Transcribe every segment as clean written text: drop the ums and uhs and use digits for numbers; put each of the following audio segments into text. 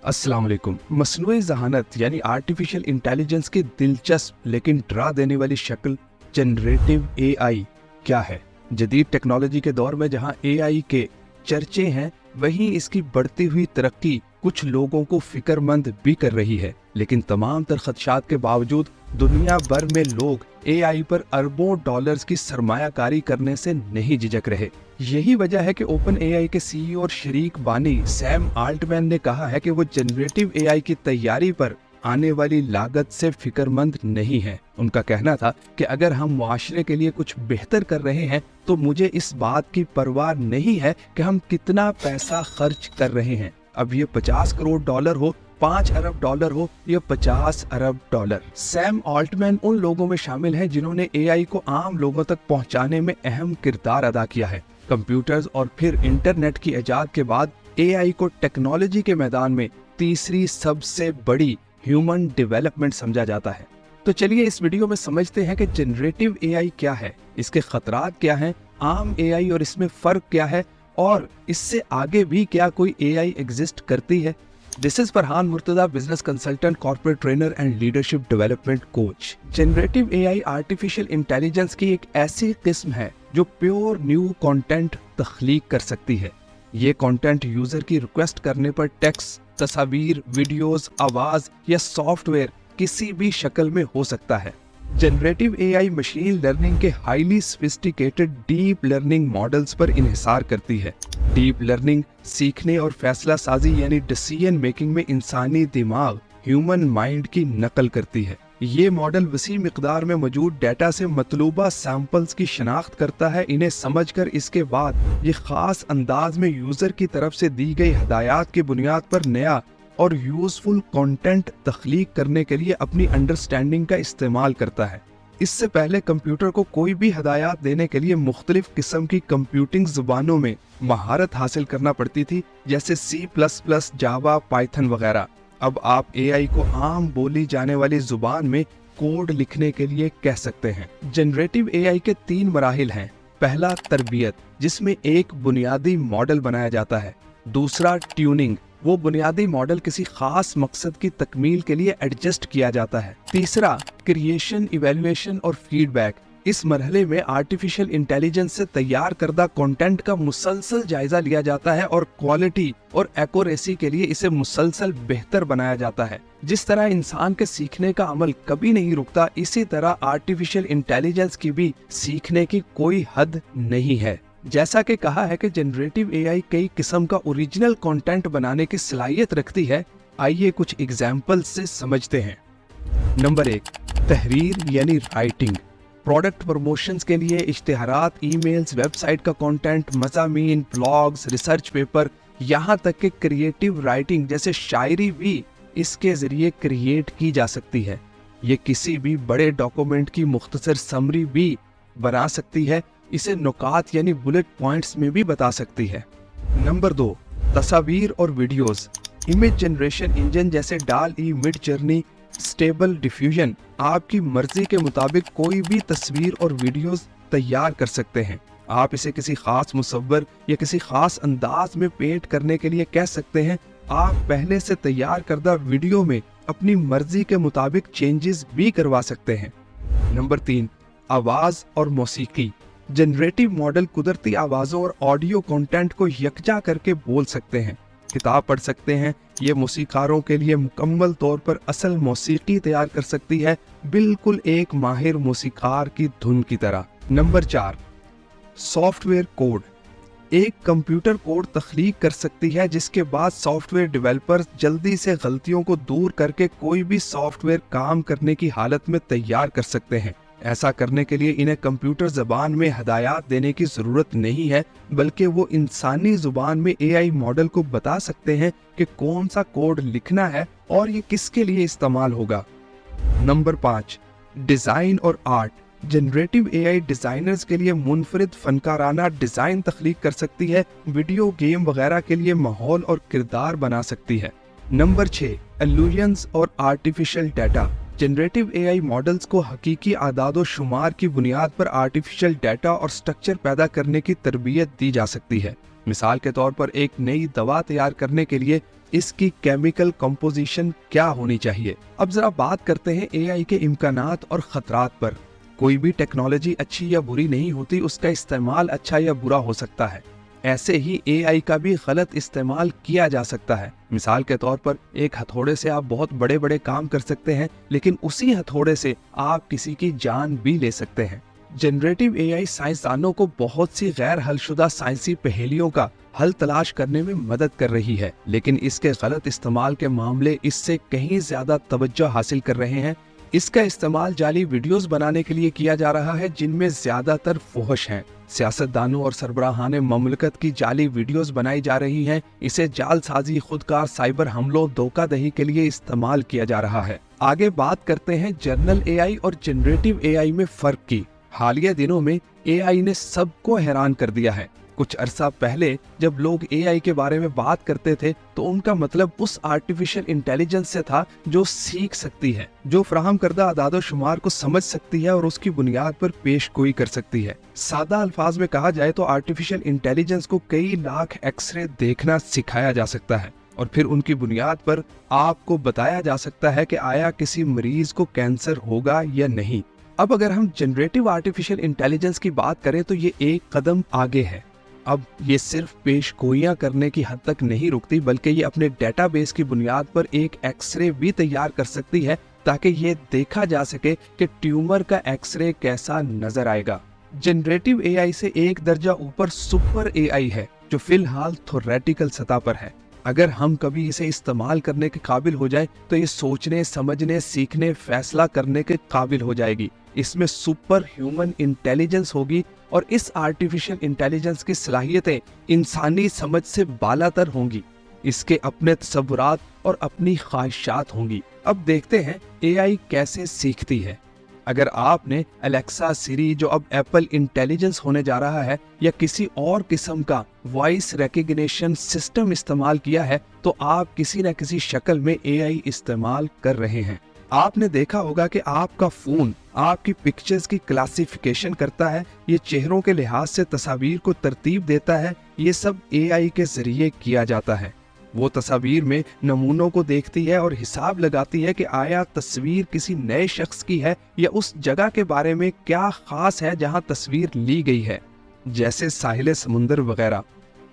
अस्सलाम वालेकुम। मसनूई ज़हानत यानी आर्टिफिशियल इंटेलिजेंस की दिलचस्प लेकिन डरा देने वाली शक्ल जनरेटिव एआई क्या है? जदीद टेक्नोलॉजी के दौर में जहां एआई के चर्चे हैं, वहीं इसकी बढ़ती हुई तरक्की कुछ लोगों को फिक्रमंद भी कर रही है। लेकिन तमाम तर खदशात के बावजूद दुनिया भर में लोग एआई पर अरबों डॉलर्स की सरमायाकारी करने से नहीं झिझक रहे। यही वजह है कि ओपन एआई के सीईओ और शरीक बानी सैम आल्टमैन ने कहा है कि वो जनरेटिव एआई की तैयारी पर आने वाली लागत से फिक्रमंद नहीं है। उनका कहना था कि अगर हम मुआशरे के लिए कुछ बेहतर कर रहे हैं तो मुझे इस बात की परवाह नहीं है कि हम कितना पैसा खर्च कर रहे हैं। अब ये 50 करोड़ डॉलर हो, 5 अरब डॉलर हो या 50 अरब डॉलर। सैम आल्टमैन उन लोगों में शामिल हैं जिन्होंने एआई को आम लोगों तक पहुंचाने में अहम किरदार अदा किया है। कंप्यूटर्स और फिर इंटरनेट की इजाद के बाद एआई को टेक्नोलॉजी के मैदान में तीसरी सबसे बड़ी ह्यूमन डेवलपमेंट समझा जाता है। तो चलिए इस वीडियो में समझते हैं कि जनरेटिव एआई क्या है, इसके खतरात क्या हैं, आम एआई और इसमें फर्क क्या है, और इससे आगे भी क्या कोई एआई एग्जिस्ट करती है। This is Farhan Murtaza, business consultant, corporate trainer and leadership development coach. Generative AI artificial intelligence की एक ऐसी किस्म है जो प्योर न्यू कंटेंट तख्लीक कर सकती है। ये कंटेंट यूजर की रिक्वेस्ट करने पर टेक्स्ट, तस्वीर, वीडियोस, आवाज या सॉफ्टवेयर किसी भी शक्ल में हो सकता है। जनरेटिव एआई मशीन लर्निंग के highly sophisticated deep learning models पर इन्हिसार करती है। डीप लर्निंग सीखने और फैसला साजी यानी डिसीजन मेकिंग में इंसानी दिमाग, ह्यूमन माइंड की नकल करती है। ये मॉडल वसी मिकदार में मौजूद डाटा से मतलूबा सैंपल्स की शनाख्त करता है। इन्हें समझकर इसके बाद ये खास अंदाज में यूजर की तरफ से दी गई हदायत की बुनियाद पर नया और यूजफुल कंटेंट तख्लीक करने के लिए अपनी अंडरस्टैंडिंग का इस्तेमाल करता है। इससे पहले कंप्यूटर को कोई भी हदायत देने के लिए मुख्तलिफ किस्म की कंप्यूटिंग जुबानों में महारत हासिल करना पड़ती थी, जैसे C++, जावा, पाइथन वगैरह। अब आप एआई को आम बोली जाने वाली जुबान में कोड लिखने के लिए कह सकते हैं। जनरेटिव एआई के 3 मराहिल हैं। पहला तरबियत, जिसमें एक बुनियादी मॉडल बनाया जाता है। दूसरा ट्यूनिंग, वो बुनियादी मॉडल किसी खास मकसद की तकमील के लिए एडजस्ट किया जाता है। तीसरा क्रिएशन, इवैल्यूएशन और फीडबैक। इस मरहले में आर्टिफिशियल इंटेलिजेंस से तैयार करदा कंटेंट का मुसलसल जायजा लिया जाता है और क्वालिटी और एक्यूरेसी के लिए इसे मुसलसल बेहतर बनाया जाता है। जिस तरह इंसान के सीखने का अमल कभी नहीं रुकता, इसी तरह आर्टिफिशियल इंटेलिजेंस की भी सीखने की कोई हद नहीं है। जैसा कि कहा है कि जनरेटिव एआई कई किस्म का ओरिजिनल कंटेंट बनाने की सलाहियत रखती है। आइए कुछ एग्जाम्पल से समझते हैं। नंबर 1, तहरीर यानी राइटिंग। प्रोडक्ट प्रमोशंस के लिए इश्तिहारात, ईमेल्स, वेबसाइट का कंटेंट, मज़ामीन, ब्लॉग्स, रिसर्च पेपर, यहाँ तक कि क्रिएटिव राइटिंग जैसे शायरी भी इसके जरिए क्रिएट की जा सकती है। ये किसी भी बड़े डॉक्यूमेंट की मुख्तसर समरी भी बना सकती है। इसे नुकात यानी बुलेट पॉइंट्स में भी बता सकती है। नंबर 2, तस्वीर और वीडियोस। इमेज जनरेशन इंजन जैसे DALL-E, mid journey, stable diffusion आपकी मर्जी के मुताबिक कोई भी तस्वीर और वीडियोस तैयार कर सकते हैं। आप इसे किसी खास मुसव्वर या किसी खास अंदाज में पेंट करने के लिए कह सकते हैं। आप पहले से तैयार करदा वीडियो में अपनी मर्जी के मुताबिक चेंजेस भी करवा सकते हैं। नंबर 3, आवाज और मौसीकी। जनरेटिव मॉडल कुदरती आवाजों और ऑडियो कंटेंट को यकजा करके बोल सकते हैं, किताब पढ़ सकते हैं। ये मौसीकारों के लिए मुकम्मल तौर पर असल मौसीकी तैयार कर सकती है, बिल्कुल एक माहिर मौसीकार की धुन की तरह। Number 4, software code. एक कंप्यूटर कोड तख्लीक कर सकती है जिसके बाद सॉफ्टवेयर डेवलपर्स जल्दी से गलतियों को दूर करके कोई भी सॉफ्टवेयर काम करने की हालत में तैयार कर सकते हैं। ऐसा करने के लिए इन्हें कंप्यूटर ज़बान में हदायत देने की ज़रूरत नहीं है, बल्कि वो इंसानी ज़ुबान में एआई मॉडल को बता सकते हैं कि कौन सा कोड लिखना है और ये किसके लिए इस्तेमाल होगा। नंबर 5, डिज़ाइन और आर्ट। जनरेटिव एआई डिज़ाइनर्स के लिए मुनफरिद फनकाराना डिज़ाइन तख्लीक कर सकती है, वीडियो गेम वगैरह के लिए माहौल और किरदार बना सकती है। नंबर 6, इल्यूजन्स और artificial data. Generative AI models को हकीकी आदाद व शुमार की बुनियाद पर आर्टिफिशियल डाटा और स्ट्रक्चर पैदा करने की तरबियत दी जा सकती है। मिसाल के तौर पर एक नई दवा तैयार करने के लिए इसकी केमिकल कंपोजिशन क्या होनी चाहिए। अब जरा बात करते हैं एआई के इम्कानात और खतरात पर। कोई भी टेक्नोलॉजी अच्छी या बुरी नहीं होती, उसका इस्तेमाल अच्छा या बुरा हो सकता है। ऐसे ही एआई का भी गलत इस्तेमाल किया जा सकता है। मिसाल के तौर पर एक हथौड़े से आप बहुत बड़े बड़े काम कर सकते हैं, लेकिन उसी हथौड़े से आप किसी की जान भी ले सकते हैं। जनरेटिव एआई साइंसदानों को बहुत सी गैर हलशुदा साइंसी पहेलियों का हल तलाश करने में मदद कर रही है, लेकिन इसके गलत इस्तेमाल के मामले इससे कहीं ज्यादा तवज्जो हासिल कर रहे हैं। इसका इस्तेमाल जाली वीडियोस बनाने के लिए किया जा रहा है, जिनमें ज्यादातर फुहश हैं। सियासतदानों और सरबराहाने ममलकत की जाली वीडियोस बनाई जा रही हैं। इसे जालसाजी, खुदकार साइबर हमलों, धोखाधड़ी के लिए इस्तेमाल किया जा रहा है। आगे बात करते हैं जनरल एआई और जनरेटिव एआई में फर्क की। हालिया दिनों में एआई ने सबको हैरान कर दिया है। कुछ अरसा पहले जब लोग एआई के बारे में बात करते थे तो उनका मतलब उस आर्टिफिशियल इंटेलिजेंस से था जो सीख सकती है, जो फराहम करदा अदादो शुमार को समझ सकती है और उसकी बुनियाद पर पेश गोई कर सकती है। सादा अल्फाज में कहा जाए तो आर्टिफिशियल इंटेलिजेंस को कई लाख एक्सरे देखना सिखाया जा सकता है और फिर उनकी बुनियाद पर आपको बताया जा सकता है कि आया किसी मरीज को कैंसर होगा या नहीं। अब अगर हम जनरेटिव आर्टिफिशियल इंटेलिजेंस की बात करें तो ये एक कदम आगे है। अब ये सिर्फ पेशगोइयां करने की हद तक नहीं रुकती, बल्कि ये अपने डेटाबेस की बुनियाद पर एक एक्सरे भी तैयार कर सकती है ताकि ये देखा जा सके कि ट्यूमर का एक्सरे कैसा नजर आएगा। जनरेटिव एआई से एक दर्जा ऊपर सुपर एआई है, जो फिलहाल थ्योरेटिकल सतह पर है। अगर हम कभी इसे इस्तेमाल करने के काबिल हो जाए तो ये सोचने, समझने, सीखने, फैसला करने के काबिल हो जाएगी। इसमें सुपर ह्यूमन इंटेलिजेंस होगी और इस आर्टिफिशियल इंटेलिजेंस की सलाहियतें इंसानी समझ से बालातर होंगी। इसके अपने तसव्वुरात और अपनी ख्वाहिशात होंगी। अब देखते हैं एआई कैसे सीखती है। अगर आपने एलेक्सा, सिरी, जो अब एप्पल इंटेलिजेंस होने जा रहा है, या किसी और किस्म का वॉइस रिकग्निशन सिस्टम इस्तेमाल किया है तो आप किसी न किसी शक्ल में एआई इस्तेमाल कर रहे हैं। आपने देखा होगा कि आपका फोन आपकी पिक्चर्स की क्लासिफिकेशन करता है, ये चेहरों के लिहाज से तस्वीर को तरतीब देता है। ये सब एआई के जरिए किया जाता है। वो तस्वीर में नमूनों को देखती है और हिसाब लगाती है कि आया तस्वीर किसी नए शख्स की है या उस जगह के बारे में क्या खास है जहां तस्वीर ली गई है, जैसे साहिल समुंदर वगैरह।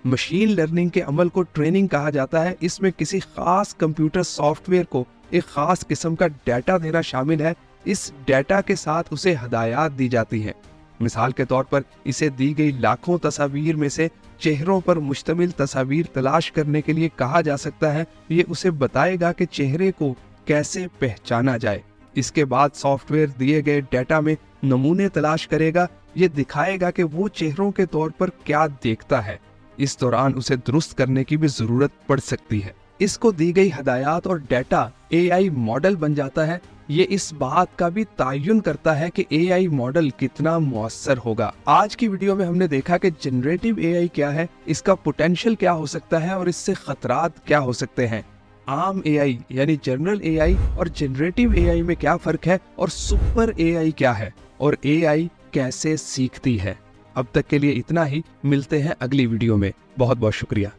मशीन लर्निंग के अमल को ट्रेनिंग कहा जाता है। इसमें किसी खास कंप्यूटर सॉफ्टवेयर को एक खास किस्म का डाटा देना शामिल है। इस डाटा के साथ उसे हदायत दी जाती हैं। मिसाल के तौर पर इसे दी गई लाखों तस्वीर में से चेहरों पर मुश्तमिल तस्वीर तलाश करने के लिए कहा जा सकता है। ये उसे बताएगा कि चेहरे को कैसे पहचाना जाए। इसके बाद सॉफ्टवेयर दिए गए डाटा में नमूने तलाश करेगा। ये दिखाएगा कि वो चेहरों के तौर पर क्या देखता है। इस दौरान उसे दुरुस्त करने की भी जरूरत पड़ सकती है। इसको दी गई हदायत और डाटा एआई मॉडल बन जाता है। ये इस बात का भी तायुन करता है कि एआई मॉडल कितना मुअस्सर होगा। आज की वीडियो में हमने देखा कि जनरेटिव एआई क्या है, इसका पोटेंशियल क्या हो सकता है और इससे खतरात क्या हो सकते हैं। आम एआई यानी जनरल एआई और जनरेटिव एआई में क्या फर्क है, और सुपर एआई क्या है, और एआई कैसे सीखती है। अब तक के लिए इतना ही। मिलते हैं अगली वीडियो में। बहुत बहुत शुक्रिया।